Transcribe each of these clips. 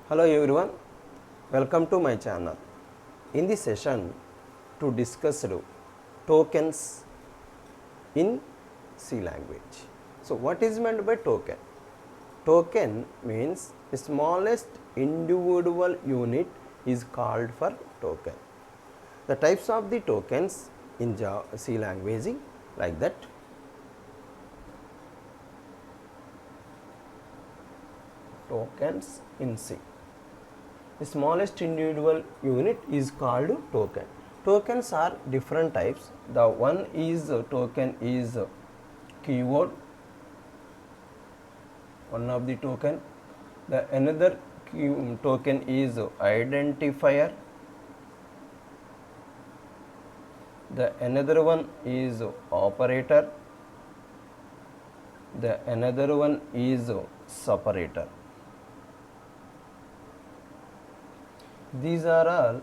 Hello everyone, welcome to my channel. In this session, to discuss tokens in C language. So, what is meant by token? Token means the smallest individual unit is called for token. The types of the tokens in C language like that. Tokens in C. The smallest individual unit is called token. Tokens are different types. The one is token is keyword, one of the token. The another token is identifier. The another one is operator. The another one is separator. These are all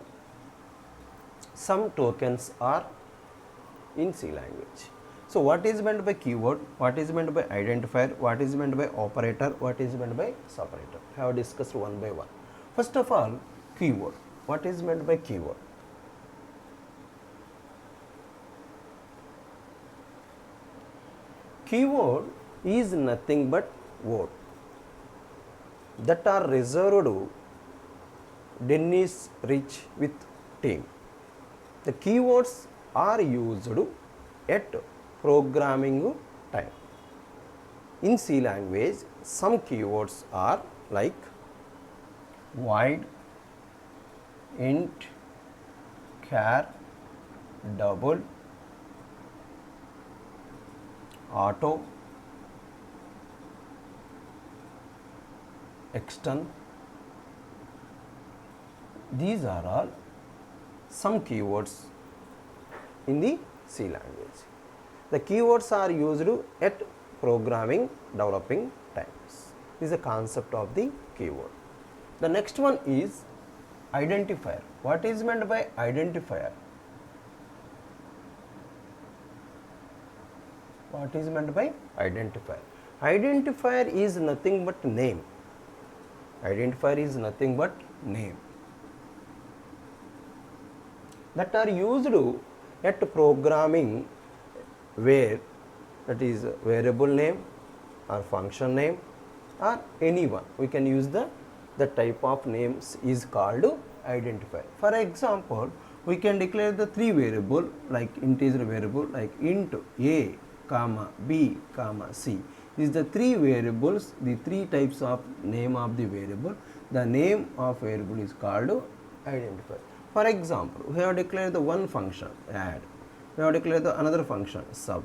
some tokens are in C language. So, what is meant by keyword? What is meant by identifier? What is meant by operator? What is meant by separator? I have discussed one by one. First of all, keyword. What is meant by keyword? Keyword is nothing but word that are reserved Dennis Rich with team. The keywords are used at programming time. In C language, some keywords are like void, int, char, double, auto, extern. These are all some keywords in the C language. The keywords are used at programming developing times. This is the concept of the keyword. The next one is identifier. What is meant by identifier? What is meant by identifier? Identifier is nothing but name. Identifier is nothing but name that are used at programming where that is variable name or function name or anyone. We can use the type of names is called identifier. For example, we can declare the three variable like integer variable like int a comma b comma c. These are the three variables, the three types of name of the variable. The name of variable is called identifier. For example, we have declared the one function add, we have declared the another function sub.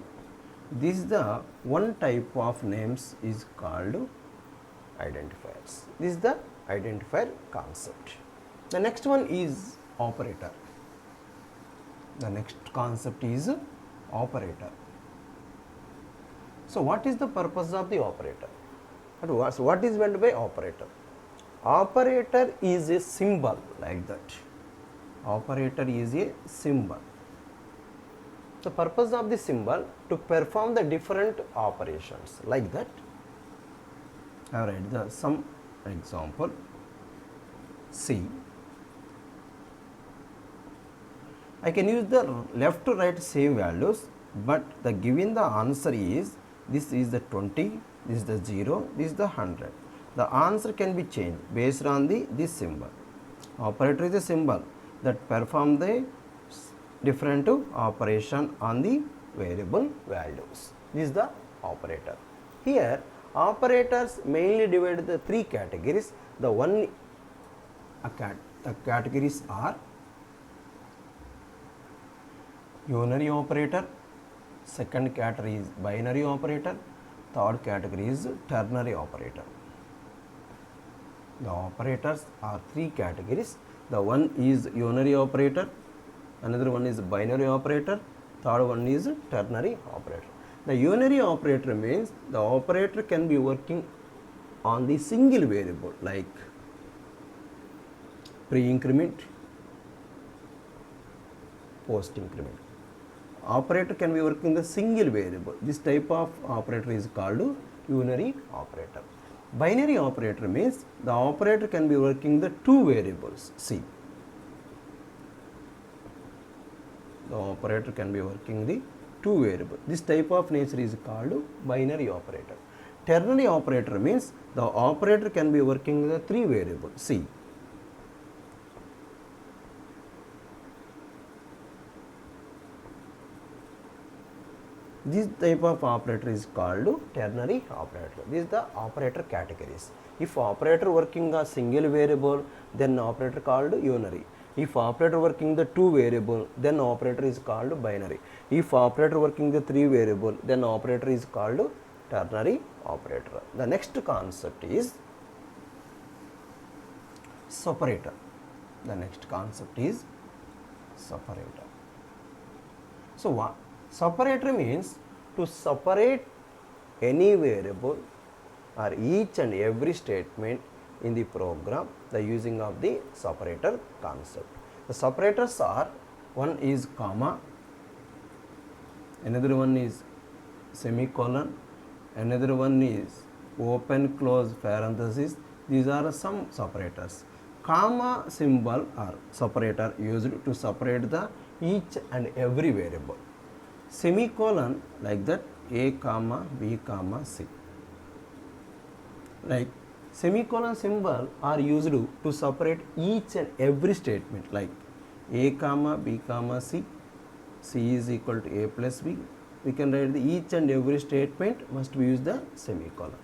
This is the one type of names is called identifiers. This is the identifier concept. The next one is operator. The next concept is operator. So, what is the purpose of the operator? What is meant by operator? Operator is a symbol like that. Operator is a symbol. The purpose of the symbol to perform the different operations like that. I have read some example. C. I can use the left to right same values, but the given the answer is this is the 20, this is the 0, this is the 100. The answer can be changed based on this symbol. Operator is a symbol that perform the different operation on the variable values. This is the operator. Here operators mainly divided the three categories. The categories are unary operator, second category is binary operator, third category is ternary operator. The operators are three categories. The one is unary operator, another one is binary operator, third one is ternary operator. The unary operator means the operator can be working on the single variable like pre-increment, post-increment. Operator can be working the single variable. This type of operator is called unary operator. Binary operator means the operator can be working the two variables. See, the operator can be working the two variables. This type of nature is called binary operator. Ternary operator means the operator can be working the three variables. See, this type of operator is called ternary operator. This is the operator categories. If operator working a single variable, then operator called unary. If operator working the two variable, then operator is called binary. If operator working the three variable, then operator is called ternary operator. The next concept is separator. The next concept is separator. So what? Separator means to separate any variable or each and every statement in the program the using of the separator concept. The separators are, one is comma, another one is semicolon, another one is open close parenthesis. These are some separators. Comma symbol or separator used to separate the each and every variable. Semicolon like that, a comma b comma c. Like semicolon symbol are used to separate each and every statement, like a comma b comma c, c is equal to a plus b. We can write the each and every statement must be use the semicolon.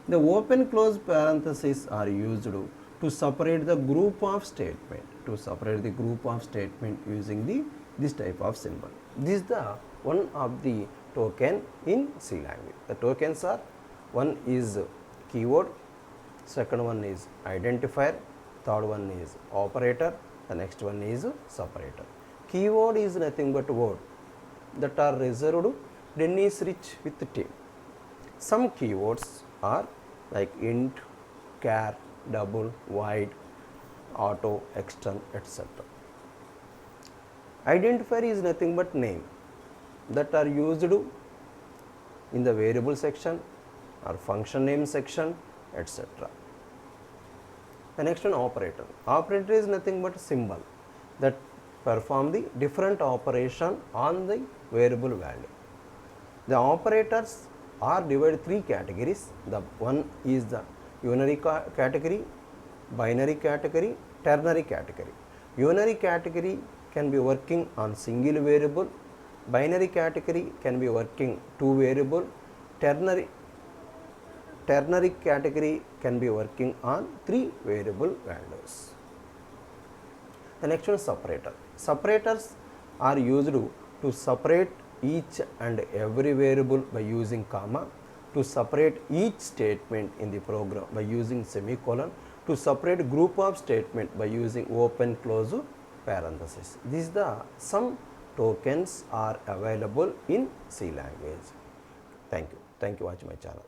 The open close parentheses are used to separate the group of statement, using this type of symbol. This is the one of the token in C language. The tokens are, one is keyword, second one is identifier, third one is operator, the next one is separator. Keyword is nothing but word that are reserved Dennis rich with T. Some keywords are like int, char, double, void, auto, extern, etc. Identifier is nothing but name that are used in the variable section or function name section, etc. The next one, operator. Operator is nothing but symbol that perform the different operation on the variable value. The operators are divided three categories. The one is the unary category, binary category, ternary category. Unary category can be working on single variable, binary category can be working two variable, ternary category can be working on three variable values. The next one, separator. Separators are used to separate each and every variable by using comma, to separate each statement in the program by using semicolon, to separate group of statement by using open close parenthesis. These are the some tokens are available in C language. Thank you. Thank you for watching my channel.